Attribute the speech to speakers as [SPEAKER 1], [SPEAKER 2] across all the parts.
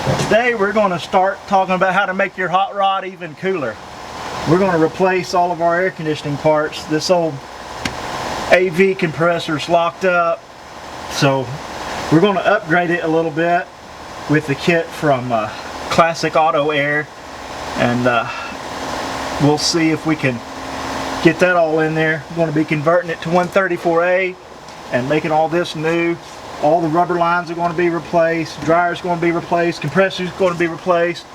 [SPEAKER 1] Today we're going to start talking about how to make your hot rod even cooler. We're going to replace all of our air conditioning parts. This old AV compressor is locked up, so we're going to upgrade it a little bit with the kit from Classic Auto Air, and we'll see if we can get that all in there. We're going to be converting it to 134A and making all this new. All the rubber lines are going to be replaced, dryer's going to be replaced, compressor's going to be replaced.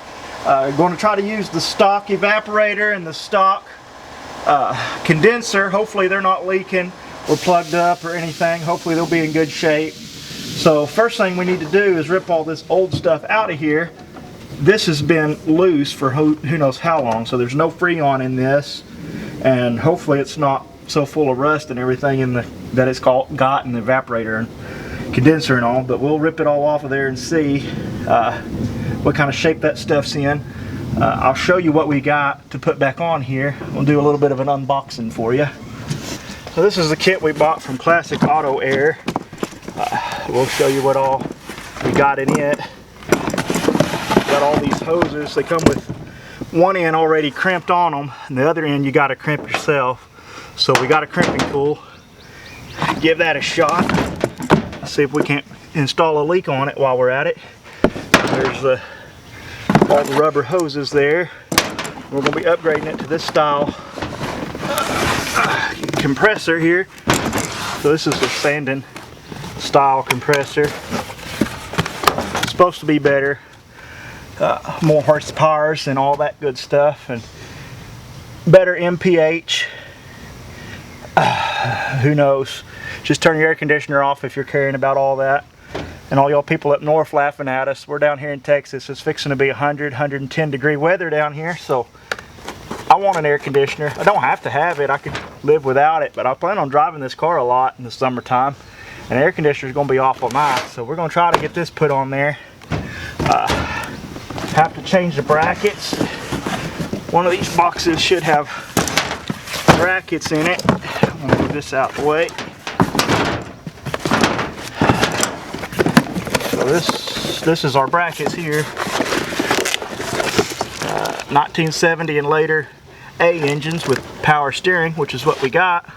[SPEAKER 1] Going to try to use the stock evaporator and the stock condenser. Hopefully they're not leaking or plugged up or anything. Hopefully they'll be in good shape. So first thing we need to do is rip all this old stuff out of here. This has been loose for who knows how long, so there's no Freon in this, and hopefully it's not so full of rust and everything in that it's got in the evaporator and condenser and all. But we'll rip it all off of there and see what kind of shape that stuff's in. I'll show you what we got to put back on here. We'll do a little bit of an unboxing for you. So this is the kit we bought from Classic Auto Air. We'll show you what all we got in it. Got all these hoses. They come with one end already crimped on them, and the other end you got to crimp yourself. So we got a crimping tool. Give that a shot. See if we can't install a leak on it while we're at it. There's all the rubber hoses there. We're going to be upgrading it to this style compressor here. So this is a Sanden style compressor. It's supposed to be better, more horsepower and all that good stuff, and better MPH. Who knows? Just turn your air conditioner off if you're caring about all that. And all y'all people up north laughing at us. We're down here in Texas. It's fixing to be 100, 110 degree weather down here, so I want an air conditioner. I don't have to have it. I could live without it, but I plan on driving this car a lot in the summertime. And the air conditioner is going to be awful nice, so we're going to try to get this put on there. Have to change the brackets. One of these boxes should have brackets in it. I'm going to move this out the way. So this is our brackets here. 1970 and later A engines with power steering, which is what we got.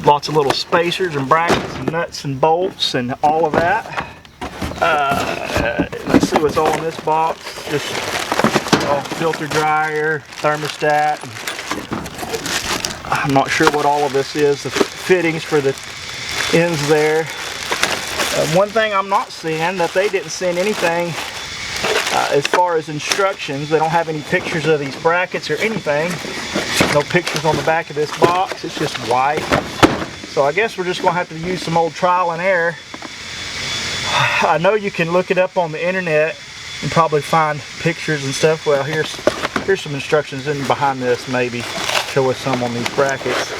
[SPEAKER 1] Lots of little spacers and brackets and nuts and bolts and all of that. Let's see what's all in this box. Just filter dryer, thermostat. I'm not sure what all of this is. The fittings for the ends there. One thing I'm not seeing, that they didn't send anything as far as instructions. They don't have any pictures of these brackets or anything. No pictures on the back of this box. It's just white. So I guess we're just going to have to use some old trial and error. I know you can look it up on the internet and probably find pictures and stuff. Well, here's some instructions in behind this, maybe. Show us some on these brackets.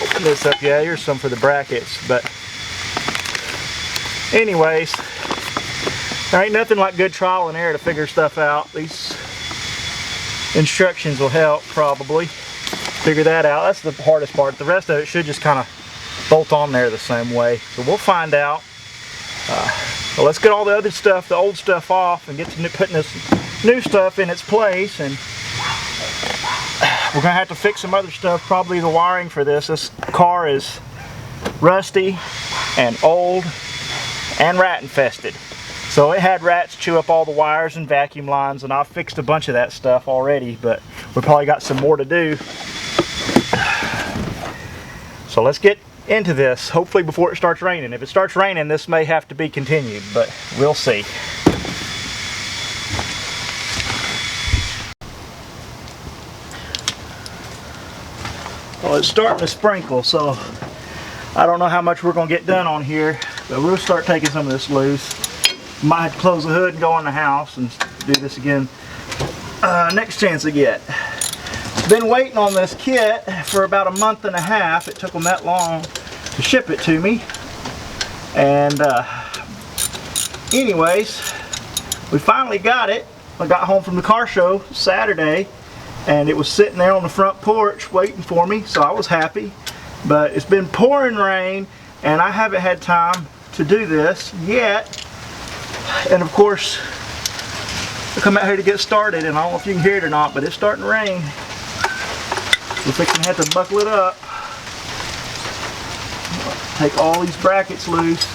[SPEAKER 1] Open this up. Yeah, here's some for the brackets. But anyways, there ain't nothing like good trial and error to figure stuff out. These instructions will help probably figure that out. That's the hardest part. The rest of it should just kind of bolt on there the same way. So we'll find out. Well, let's get all the other stuff, the old stuff off, and get to putting this new stuff in its place. And we're going to have to fix some other stuff, probably the wiring for this. This car is rusty and old and rat infested. So it had rats chew up all the wires and vacuum lines, and I've fixed a bunch of that stuff already, but we probably got some more to do. So let's get into this, hopefully before it starts raining. If it starts raining, this may have to be continued, but we'll see. Well, it's starting to sprinkle, so I don't know how much we're going to get done on here, but we'll start taking some of this loose. Might have to close the hood and go in the house and do this again next chance I get. Been waiting on this kit for about a month and a half. It took them that long to ship it to me. And anyways, we finally got it. I got home from the car show Saturday, and it was sitting there on the front porch waiting for me, so I was happy. But it's been pouring rain, and I haven't had time to do this yet. And of course, I come out here to get started, and I don't know if you can hear it or not, but it's starting to rain. We're fixing to have to buckle it up. Take all these brackets loose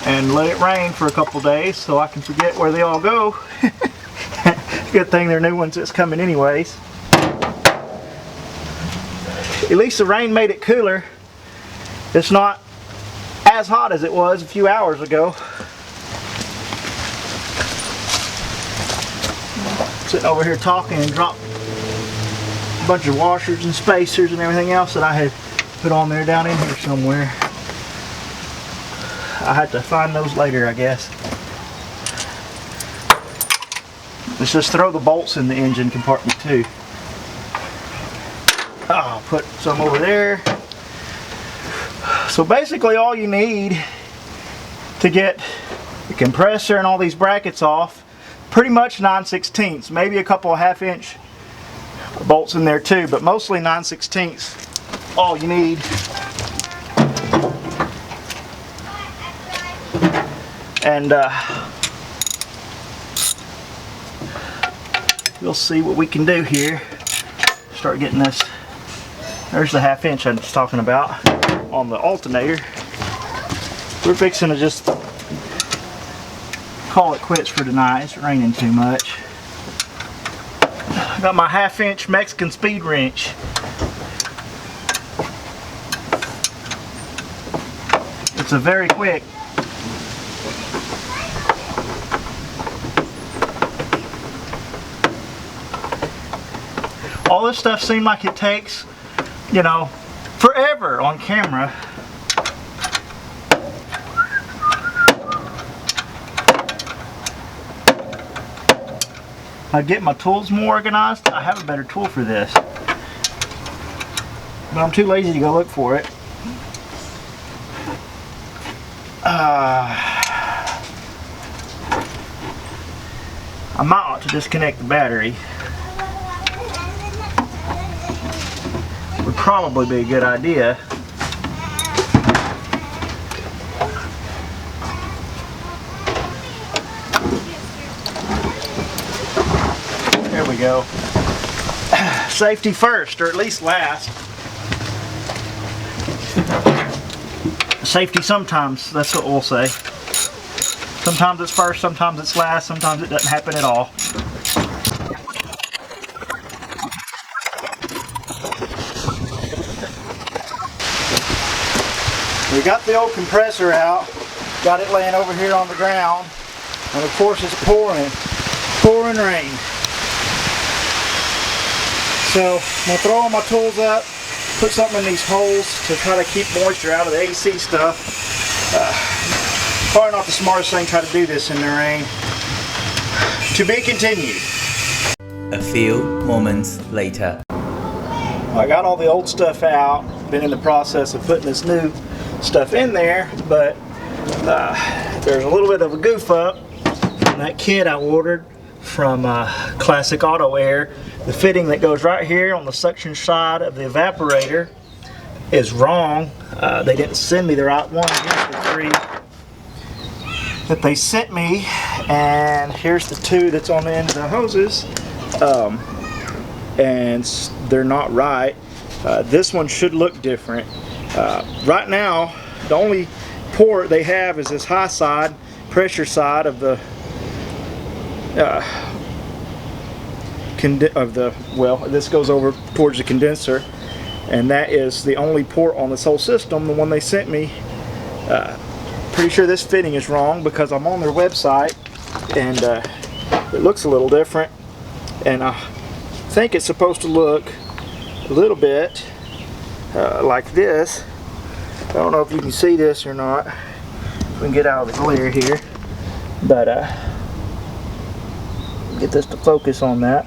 [SPEAKER 1] and let it rain for a couple days so I can forget where they all go. Good thing they're new ones that's coming anyways. At least the rain made it cooler. It's not as hot as it was a few hours ago. Sitting over here talking and dropped a bunch of washers and spacers and everything else that I had put on there down in here somewhere. I had to find those later, I guess. Let's just throw the bolts in the engine compartment too. I'll put some over there. So basically all you need to get the compressor and all these brackets off, pretty much 9/16, maybe a couple of 1/2" bolts in there too, but mostly 9/16 all you need. And we'll see what we can do here. Start getting this. There's the 1/2" I was talking about on the alternator. We're fixing to just call it quits for tonight. It's raining too much. I got my 1/2" Mexican speed wrench. It's a very quick. All this stuff seemed like it takes, you know, forever on camera. I'd get my tools more organized. I have a better tool for this, but I'm too lazy to go look for it. I might ought to disconnect the battery. Would probably be a good idea. There we go. Safety first, or at least last. Safety sometimes, that's what we'll say. Sometimes it's first, sometimes it's last, sometimes it doesn't happen at all. We got the old compressor out, got it laying over here on the ground, and of course it's pouring rain. So I'm going to throw all my tools up, put something in these holes to try to keep moisture out of the AC stuff. Probably not the smartest thing to try to do this in the rain. To be continued.
[SPEAKER 2] A few moments later.
[SPEAKER 1] I got all the old stuff out, been in the process of putting this new stuff in there, but there's a little bit of a goof up on that kit I ordered from Classic Auto Air. The fitting that goes right here on the suction side of the evaporator is wrong. They didn't send me the right one. Here's the 3 that they sent me, and here's the 2 that's on the end of the hoses, and they're not right. This one should look different. Right now, the only port they have is this high side, pressure side of the well, this goes over towards the condenser, and that is the only port on this whole system. The one they sent me, pretty sure this fitting is wrong because I'm on their website, and it looks a little different, and I think it's supposed to look a little bit like this. I don't know if you can see this or not. We can get out of the glare here, but get this to focus on that.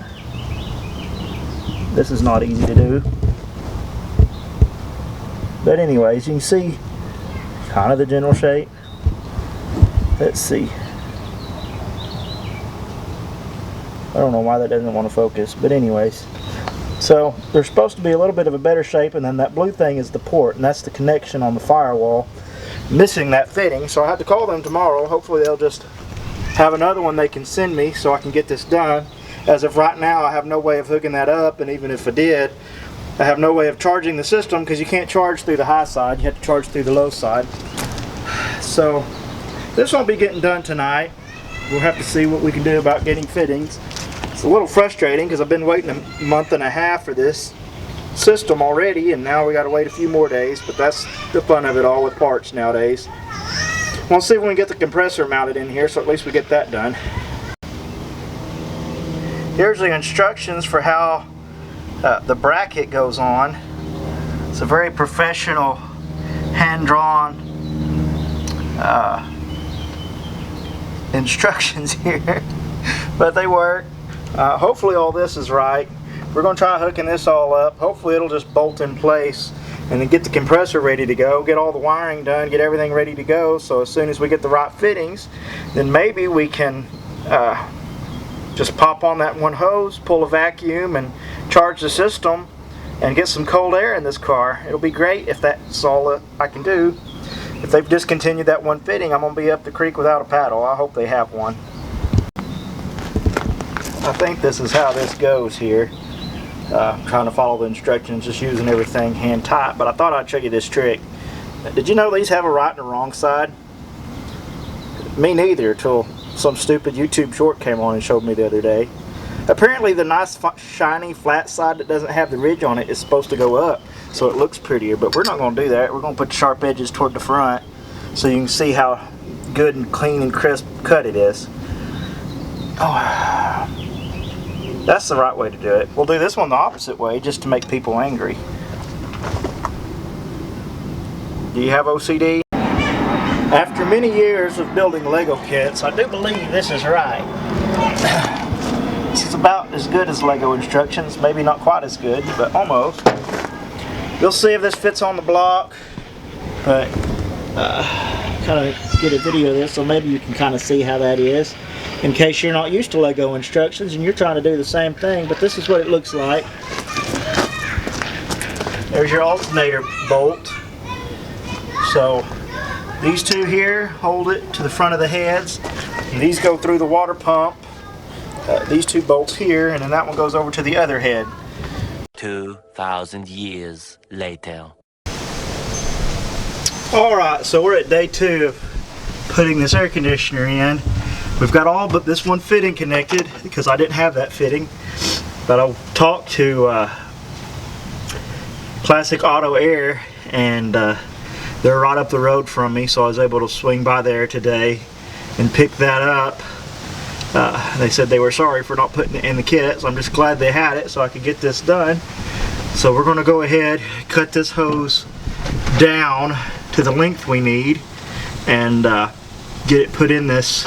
[SPEAKER 1] This is not easy to do, but anyways, you can see kind of the general shape. Let's see. I don't know why that doesn't want to focus, but anyways. So they're supposed to be a little bit of a better shape, and then that blue thing is the port, and that's the connection on the firewall. Missing that fitting, so I have to call them tomorrow. Hopefully they'll just have another one they can send me so I can get this done. As of right now, I have no way of hooking that up, and even if I did, I have no way of charging the system because you can't charge through the high side. You have to charge through the low side. So this won't be getting done tonight. We'll have to see what we can do about getting fittings. It's a little frustrating because I've been waiting a month and a half for this system already, and now we got to wait a few more days, but that's the fun of it all with parts nowadays. We'll see when we get the compressor mounted in here, so at least we get that done. Here's the instructions for how the bracket goes on. It's a very professional, hand-drawn instructions here, but they work. Hopefully all this is right. We're going to try hooking this all up. Hopefully it'll just bolt in place, and then get the compressor ready to go, get all the wiring done, get everything ready to go, so as soon as we get the right fittings, then maybe we can just pop on that one hose, pull a vacuum, and charge the system and get some cold air in this car. It'll be great if that's all I can do. If they've discontinued that one fitting, I'm going to be up the creek without a paddle. I hope they have one. I think this is how this goes here. I'm trying to follow the instructions, just using everything hand tight, but I thought I'd show you this trick. Did you know these have a right and a wrong side? Me neither, till some stupid YouTube short came on and showed me the other day. Apparently the nice shiny flat side that doesn't have the ridge on it is supposed to go up so it looks prettier, but we're not going to do that. We're going to put the sharp edges toward the front so you can see how good and clean and crisp cut it is. Oh, that's the right way to do it. We'll do this one the opposite way just to make people angry. Do you have OCD? After many years of building Lego kits, I do believe this is right. This is about as good as Lego instructions. Maybe not quite as good, but almost. You'll see if this fits on the block, but kind of get a video of this so maybe you can kind of see how that is in case you're not used to Lego instructions and you're trying to do the same thing, but this is what it looks like. There's your alternator bolt. So these two here hold it to the front of the heads, and these go through the water pump. These two bolts here, and then that one goes over to the other head.
[SPEAKER 3] 2,000 years later.
[SPEAKER 1] Alright, so we're at day 2 of putting this air conditioner in. We've got all but this one fitting connected because I didn't have that fitting, but I talked to Classic Auto Air, and they're right up the road from me, so I was able to swing by there today and pick that up. They said they were sorry for not putting it in the kit, so I'm just glad they had it so I could get this done. So we're going to go ahead, cut this hose down to the length we need, and get it put in this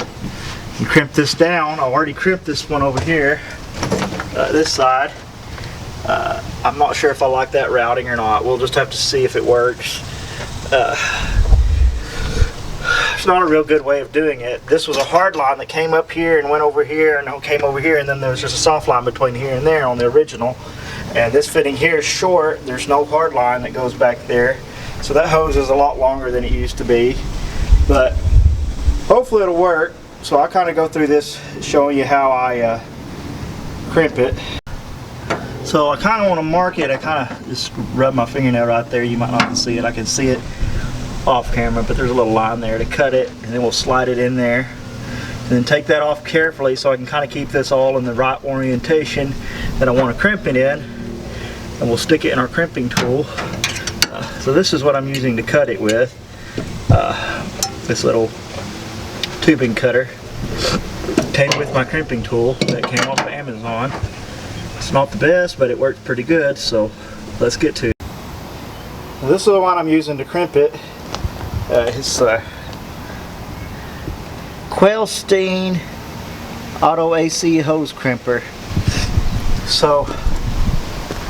[SPEAKER 1] and crimp this down. I already crimped this one over here, this side. I'm not sure if I like that routing or not. We'll just have to see if it works. It's not a real good way of doing it. This was a hard line that came up here and went over here and came over here, and then there was just a soft line between here and there on the original. And this fitting here is short. There's no hard line that goes back there. So that hose is a lot longer than it used to be. But hopefully it'll work. So I'll kind of go through this showing you how I crimp it. So I kind of want to mark it. I kind of just rub my fingernail right there. You might not can see it. I can see it off camera, but there's a little line there to cut it, and then we'll slide it in there and then take that off carefully so I can kind of keep this all in the right orientation that I want to crimp it in, and we'll stick it in our crimping tool. So this is what I'm using to cut it with, this little tubing cutter. Came with my crimping tool that came off of Amazon. It's not the best, but it works pretty good, so let's get to it. This is the one I'm using to crimp it. It's Quailstein Auto AC hose crimper. So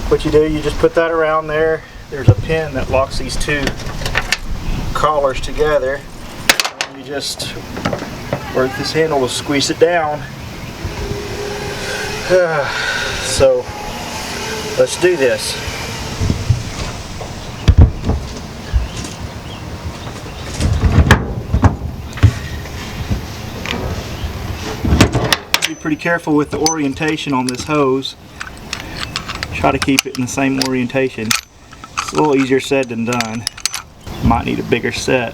[SPEAKER 1] what you do, you just put that around there. There's a pin that locks these two collars together, and you just work this handle, will squeeze it down. So let's do this. be pretty careful with the orientation on this hose. Try to keep it in the same orientation. It's a little easier said than done. Might need a bigger set.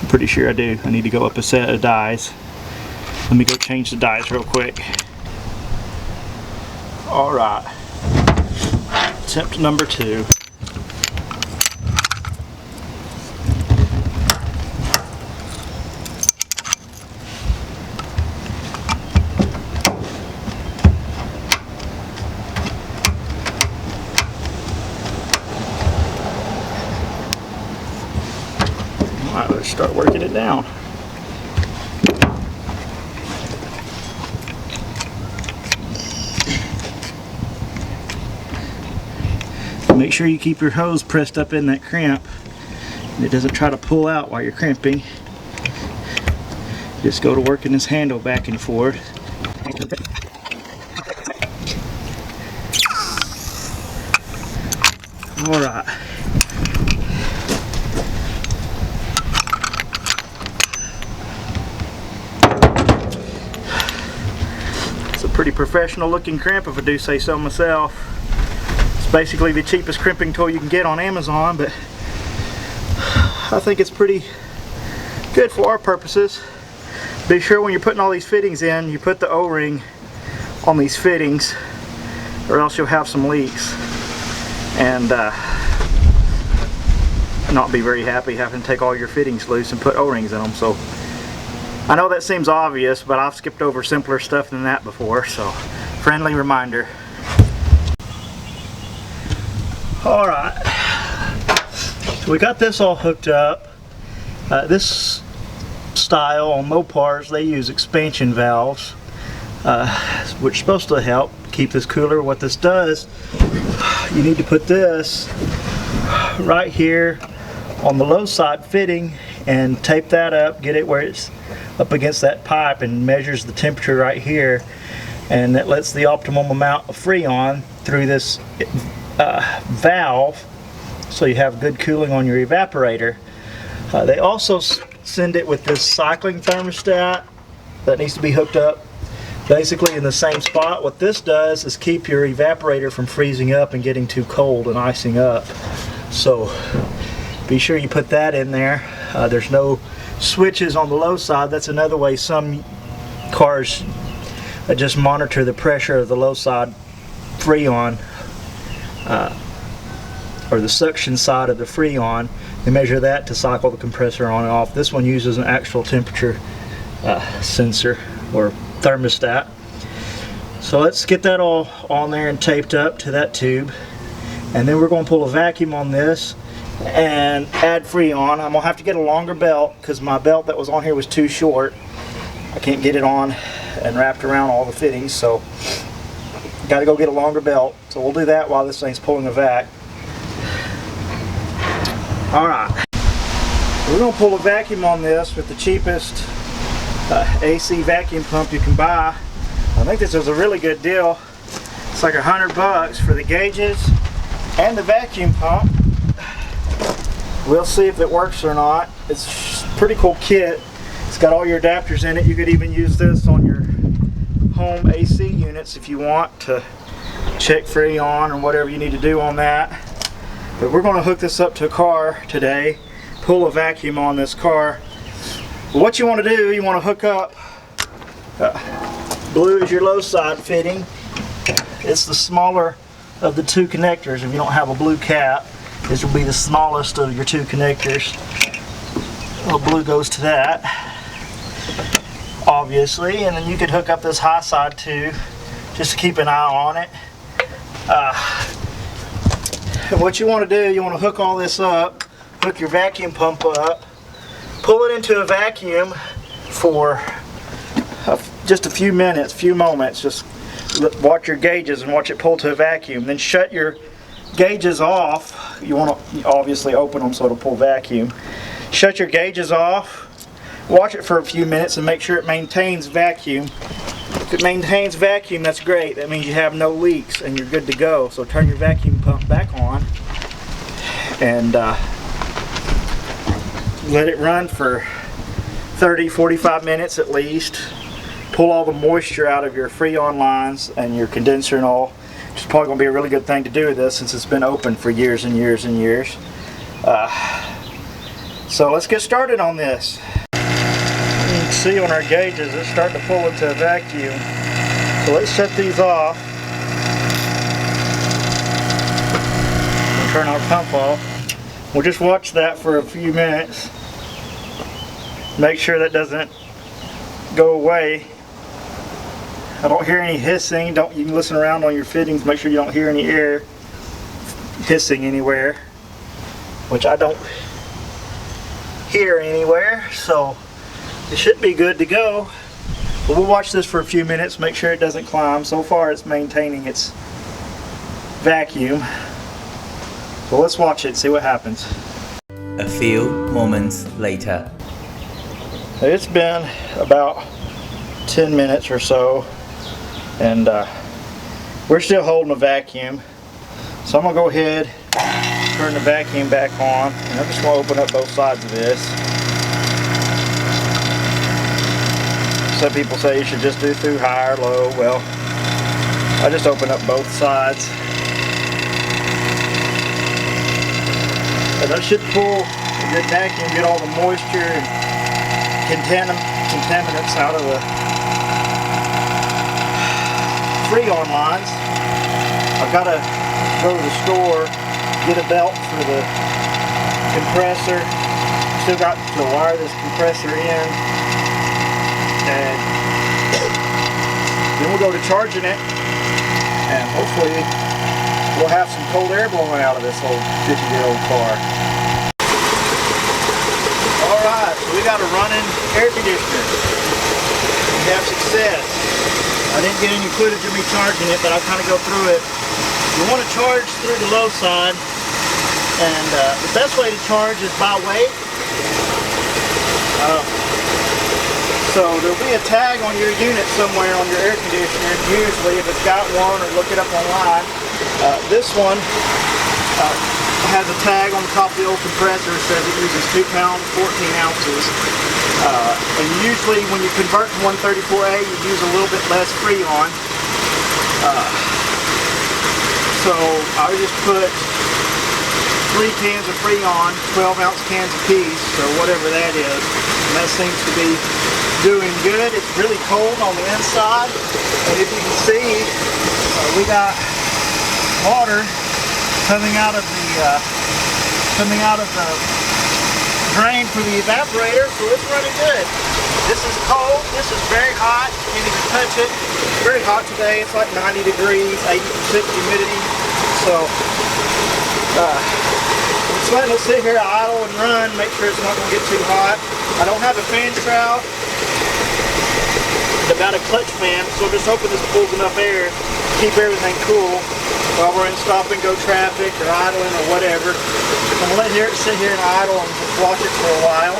[SPEAKER 1] I'm pretty sure I do. I need to go up a set of dies. Let me go change the dies real quick. Alright. Attempt number 2. Alright, let's start working it down. Make sure you keep your hose pressed up in that crimp and it doesn't try to pull out while you're crimping. Just go to working this handle back and forth. Alright. It's a pretty professional looking crimp if I do say so myself. Basically the cheapest crimping tool you can get on Amazon, but I think it's pretty good for our purposes. Be sure when you're putting all these fittings in, you put the O-ring on these fittings, or else you'll have some leaks and not be very happy having to take all your fittings loose and put O-rings in them. So I know that seems obvious, but I've skipped over simpler stuff than that before, so friendly reminder. Alright, so we got this all hooked up. This style on Mopars, they use expansion valves, which are supposed to help keep this cooler. What this does, you need to put this right here on the low side fitting and tape that up, get it where it's up against that pipe and measures the temperature right here, and that lets the optimum amount of Freon through this valve, so you have good cooling on your evaporator. They also send it with this cycling thermostat that needs to be hooked up basically in the same spot. What this does is keep your evaporator from freezing up and getting too cold and icing up. So be sure you put that in there. There's no switches on the low side. That's another way some cars just monitor the pressure of the low side Freon, or the suction side of the Freon. They measure that to cycle the compressor on and off. This one uses an actual temperature sensor or thermostat. So let's get that all on there and taped up to that tube, and then we're going to pull a vacuum on this and add Freon. I'm going to have to get a longer belt because my belt that was on here was too short. I can't get it on and wrapped around all the fittings, so got to go get a longer belt. So we'll do that while this thing's pulling a vac. Alright, we're going to pull a vacuum on this with the cheapest AC vacuum pump you can buy. I think this is a really good deal. It's like $100 for the gauges and the vacuum pump. We'll see if it works or not. It's a pretty cool kit. It's got all your adapters in it. You could even use this on your home AC units if you want to check Freon or whatever you need to do on that. But we're going to hook this up to a car today, pull a vacuum on this car. What you want to do, you want to hook up, blue is your low side fitting. It's the smaller of the two connectors. If you don't have a blue cap, this will be the smallest of your two connectors. The blue goes to that, obviously, and then you could hook up this high side too, just to keep an eye on it. And what you want to do, you want to hook all this up, hook your vacuum pump up, pull it into a vacuum for just a few minutes, few moments. Just watch your gauges and watch it pull to a vacuum. Then shut your gauges off. You want to obviously open them so it'll pull vacuum. Shut your gauges off, watch it for a few minutes and make sure it maintains vacuum. If it maintains vacuum, that's great. That means you have no leaks and you're good to go. So turn your vacuum pump back on and let it run for 30-45 minutes at least. pull all the moisture out of your Freon lines and your condenser and all. It's probably going to be a really good thing to do with this since it's been open for years and years and years. So let's get started on this. You can see on our gauges it's starting to pull into a vacuum. So let's shut these off. We'll turn our pump off. We'll just watch that for a few minutes. Make sure that doesn't go away. I don't hear any hissing. You can listen around on your fittings, make sure you don't hear any air hissing anywhere, which I don't hear anywhere, so it should be good to go. But we'll watch this for a few minutes, make sure it doesn't climb. So far it's maintaining its vacuum. So let's watch it, see what happens.
[SPEAKER 2] A few moments later.
[SPEAKER 1] It's been about 10 minutes or so, and we're still holding a vacuum. So I'm gonna go ahead, turn the vacuum back on, and I'm just gonna open up both sides of this. Some people say you should just do through high or low. Well, I just open up both sides. And that should pull a good vacuum, get all the moisture and contaminants out of the Freon lines. I've got to go to the store, get a belt for the compressor. Still got to wire this compressor in, and then we'll go to charging it, and hopefully we'll have some cold air blowing out of this old 50-year-old car. Alright, so we got a running air conditioner. We have success. I didn't get any footage of me charging it, but I'll kind of go through it. You want to charge through the low side, and the best way to charge is by weight. So there'll be a tag on your unit somewhere on your air conditioner, usually if it's got one, or look it up online. This one has a tag on the top of the old compressor that says it uses 2 pounds, 14 ounces. And usually when you convert to 134A, you use a little bit less Freon. So I would just put 3 cans of Freon, 12-ounce cans apiece, or whatever that is. And that seems to be doing good. It's really cold on the inside. And if you can see, we got water coming out of the drain for the evaporator, so it's running good. This is cold, this is very hot, can't even touch it. It's very hot today, it's like 90 degrees, 80% humidity. So I'm just letting it sit here idle and run, make sure it's not going to get too hot. I don't have a fan shroud, it's about a clutch fan, so I'm just hoping this pulls enough air to keep everything cool while we're in stop and go traffic or idling or whatever. I'm going to let it sit here and idle and just watch it for a while.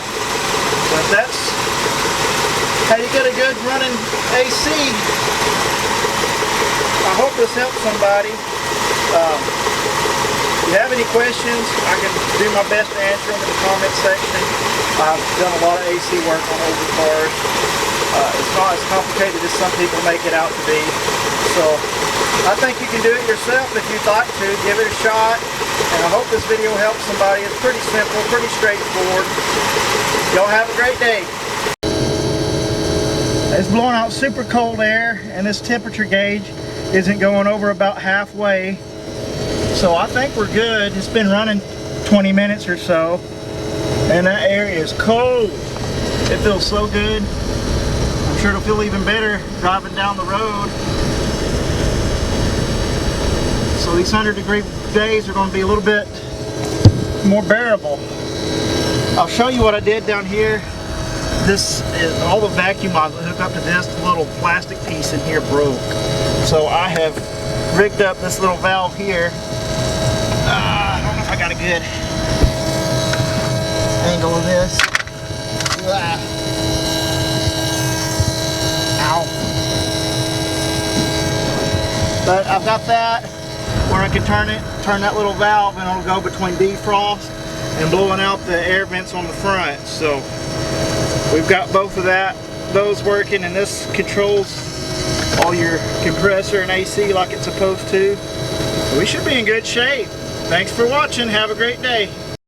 [SPEAKER 1] But that's how you get a good running AC. I hope this helps somebody. If you have any questions, I can do my best to answer them in the comment section. I've done a lot of AC work on older cars. It's not as complicated as some people make it out to be. So I think you can do it yourself if you'd like to. Give it a shot. And I hope this video helps somebody. It's pretty simple, pretty straightforward. Y'all have a great day. It's blowing out super cold air, and this temperature gauge isn't going over about halfway. So I think we're good. It's been running 20 minutes or so, and that air is cold. It feels so good. I'm sure it'll feel even better driving down the road. So these 100-degree days are going to be a little bit more bearable. I'll show you what I did down here. This is all the vacuum lines that hook up to this little plastic piece in here broke. So I have rigged up this little valve here. I don't know if I got a good angle of this. Ow. But I've got that where I can turn that little valve, and it'll go between defrost and blowing out the air vents on the front. So we've got both of that those working, and this controls all your compressor and AC like it's supposed to. We should be in good shape. Thanks for watching. Have a great day.